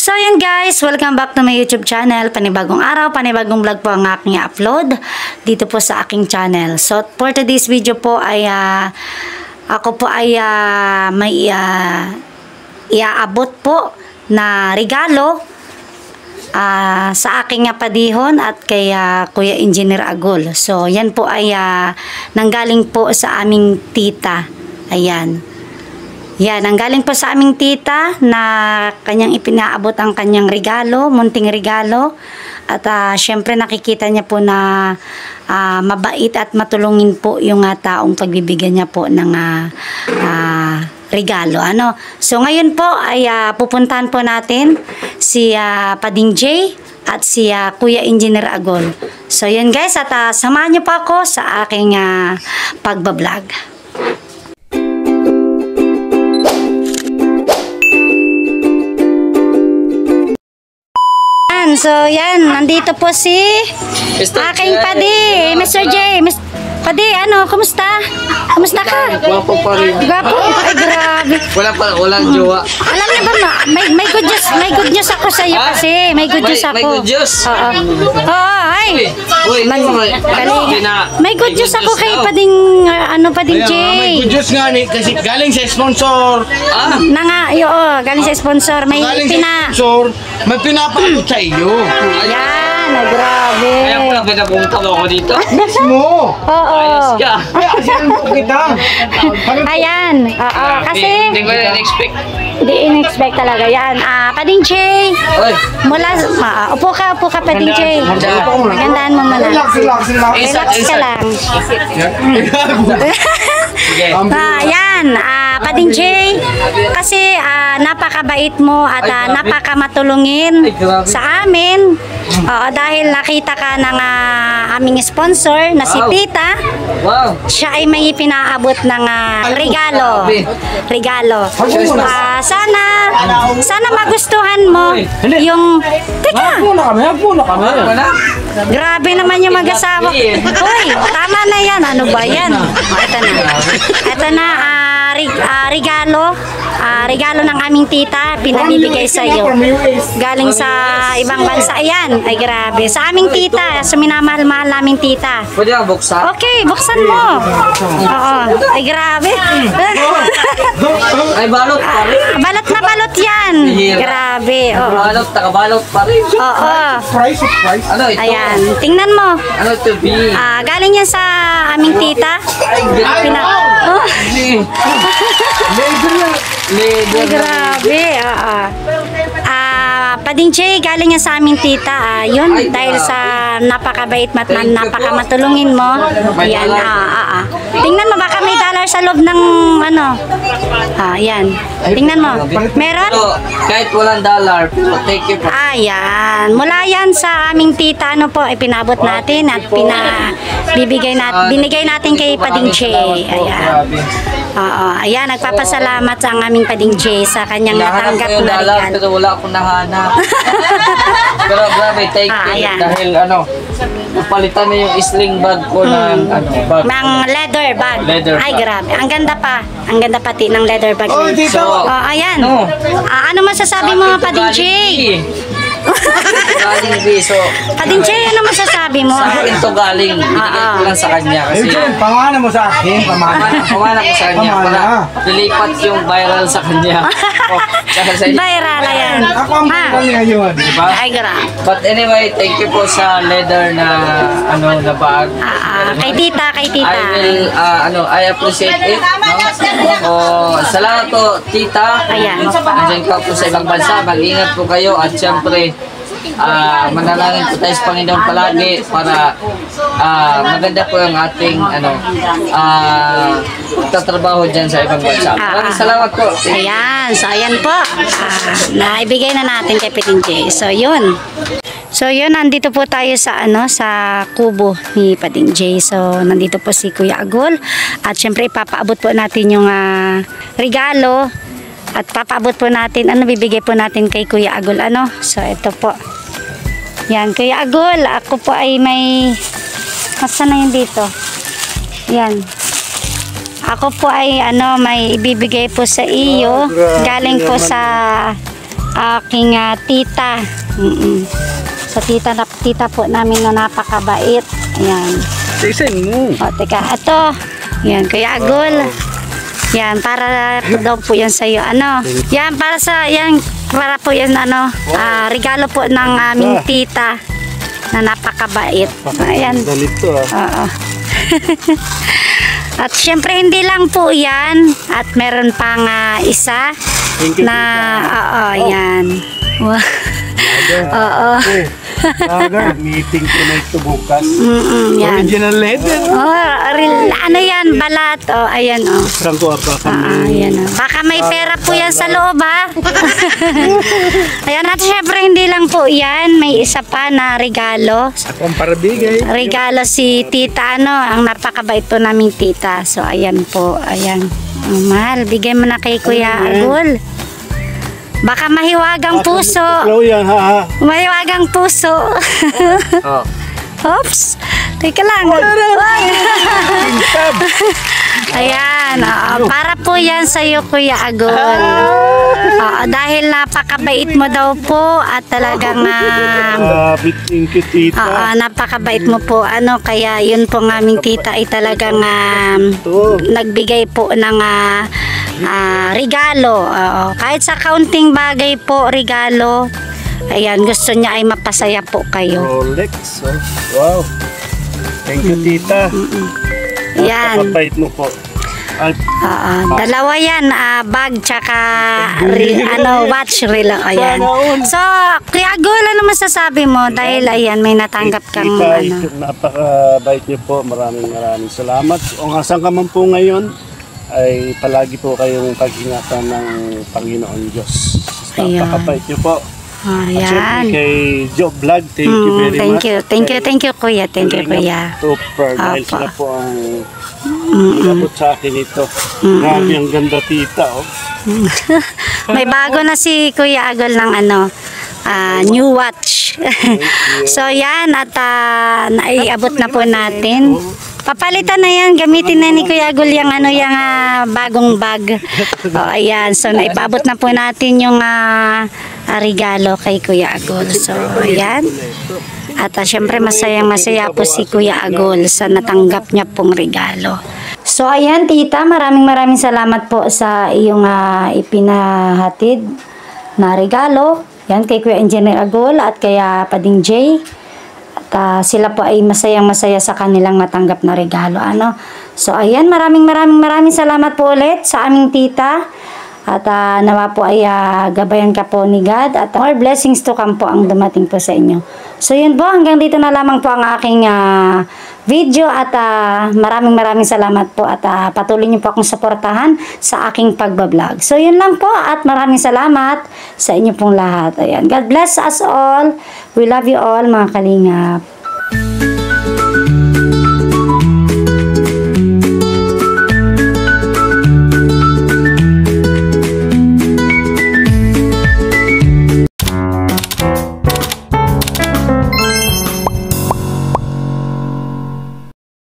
So yan guys, welcome back to my YouTube channel. Panibagong araw, panibagong vlog po ang aking upload dito po sa aking channel. So for today's video po ay ako po ay may iaabot po na regalo sa aking padihon at kay Kuya Engineer Agol. So yan po ay nanggaling po sa aming tita. Ayan. Yan, nanggaling po sa aming tita na kanyang ipinaabot ang kanyang regalo, munting regalo. At syempre nakikita niya po na mabait at matulungin po yung taong pagbibigyan niya po ng regalo. So ngayon po ay pupuntahan po natin si Pading J at si Kuya Engineer Agol. So yun guys, at samahan niyo po ako sa aking pagbablog. So yan, nandito po si aking Padi, Mr. J. Padi, kumusta? Kumusta ka? Gwapo pa rin. Gwapo? Ay, grabe. Walang jowa. Alam niyo ba na, may good news ako sa iyo kasi. May good news ako. May good news? Oo. Oo, ay. May good news ako kay Pading, Pading J. May good news nga kasi galing sa sponsor. Galing sa sponsor. May may pinapaabot sa iyo. Yan, grabe. Kaya pala pinapunta mo ako dito. Mo! Oo. Ayos ka. Ayan. Oo, kasi Hindi ko na-expect. hindi in-expect talaga yan. Pading J. Mula, upo ka, Pading J. Magandaan mo muna. Relax ka lang. Ayan, Pading J. Kasi napakabait mo at napakamatulungin sa amin. Dahil nakita ka ng aming sponsor na si Tita. Wow. Siya ay may pinaabot ng regalo. Sana magustuhan mo yung... Teka! Hapo na kami. Grabe naman yung mag-asawa. Hoy, tama na yan. Ano ba yan? Ito na, regalo ng aming tita, pinabibigay sa iyo. Galing sa ibang bansa. Ayan, ay grabe. Sa aming tita, sa minamahal-mahal naming tita. Pwede ang buksan? Okay, buksan mo. Oo, ay grabe. Ay, balot pa rin. Balot na balot yan. Grabe. Balot, nakabalot pa rin. Oo. Price. Ano ito? Ayan, tingnan mo. Ano ito, B? Galing yan sa aming tita. Leather. Grabe. Pading J, galing yan sa aming tita. Yun, dahil sa napakabait napakamatulungin mo. Yan, tingnan mo, baka may dollar sa loob ng yan. Tingnan mo. Meron? Kahit walang dollar, pero take it. Ayan. Mula yan sa aming tita, ipinabot natin at binigay natin kay Pading J. Ayan. Ayan, nagpapasalamat ang aming Pading J sa kanyang natanggap na regalo. Pero wala akong nahanap. Pero grabe, thank you. Dahil napalitan na yung sling bag ko ng bag. Ng leather bag. Ay, bag. grabe. Ang ganda pa. Ang ganda pati ng leather bag. Ayan. Ano masasabi mo, Pading J? Galing biso. Pading J, ano masasabi mo? Sa akin to galing. Binigay ko lang sa kanya. Kasi Pamana mo sa akin. pamana ko sa kanya. Para lilipat yung viral sa kanya. Viral, ayan. Ako ang ngayon. Diba? Ay, grabe. But anyway, thank you po sa leather na na bag. Kay tita. I appreciate it. Salamat po, tita. Ayan. Nandiyan ka po sa ibang bansa. Mag-ingat po kayo at syempre manalangin po tayo sa Panginoon palagi para maganda po yung ating tatrabaho dyan sa ibang bansa. Maraming salamat po. Ayan. So, ayan po. Naibigay na natin kay Pading J. So, yun. So, yun. Nandito po tayo sa sa kubo ni Pading J. So, nandito po si Kuya Agol. At syempre, ipapaabot po natin yung regalo. At papaabot po natin, bibigay po natin kay Kuya Agol. So, ito po. Yan, Kuya Agol. Ako po ay may... Masa na yun dito? Yan. Ako po ay may ibibigay po sa iyo. Galing po sa aking tita. Sa tita po namin na napakabait. Ayan. Tisin mo. O, teka, ito. Yan, Kuya Agol. Yan, para daw po yan sa'yo. Ano? Yan, para po yan, regalo po ng aming tita na napakabait. Ayan. Ganito Oo. At syempre, hindi lang po yan. At meron pang isa Thank you, na, yan. Wow. Oo. Meeting ko na ito bukas. Yan. Original letter. Ano yan, balat. Ayan, Saan ko apa kami? ayan, baka may pera po yan sa loob, ha? Ayan, at syempre, hindi lang po yan. May isa pa na regalo. Akong parabigay. Regalo si tita, ang napakabait po naming tita. So, ayan po, ayan. Mahal, bigay mo na kay Kuya Agol. Baka mahiwagang puso. Hello yan, ha? Mahiwagang puso. Oh. Oops. Teka lang. Ayan. Para po yan sa'yo, Kuya Agol. Dahil napakabait mo daw po at talagang Thank you, tita. napakabait mo po. Kaya yun po ng aming tita ay talagang nagbigay po ng regalo. Kahit sa kaunting bagay po, regalo. Ayan, gusto niya ay mapasaya po kayo. Rolex. Wow. Thank you, tita. Yan. Napakabait mo po. Dalawa yan, bag tsaka watch relo. Ayan. So, Kuya Agol, ano masasabi mo? Dahil ayan, may natanggap kang Tita, napakabait niyo po. Maraming salamat. Kung asan ka man po ngayon, ay palagi po kayong pag-ingatan ng Panginoon Diyos. Napakabait niyo po. Ayan. Kay Joe Vlog, thank you very much. Thank you, Kuya. Thank you, Kuya. Super, dahil Apa. sila po ang inabot sa akin ito. Grabe, ang ganda, tita. May bago na si Kuya Agol ng new watch. So yan, at naiabot na po natin. Papalitan na yan, gamitin na ni Kuya Agol yung bagong bag. Ayan, so naipaabot na po natin yung regalo kay Kuya Agol. So ayan. At syempre masaya po si Kuya Agol sa natanggap niya pong regalo. So ayan, tita, maraming salamat po sa iyong ipinahatid na regalo. Yan kay Kuya Engineer Agol at kaya Pading J. At sila po ay masaya sa kanilang natanggap na regalo. So ayan, maraming salamat po ulit sa aming tita. At nawa po ay gabayan ka po ni God at more blessings to come po ang dumating po sa inyo. So yun po, hanggang dito na lamang po ang aking video at maraming salamat po at patuloy niyo po akong suportahan sa aking pagbablog. So yun lang po at maraming salamat sa inyo pong lahat. Ayan. God bless us all. We love you all, mga kalingap.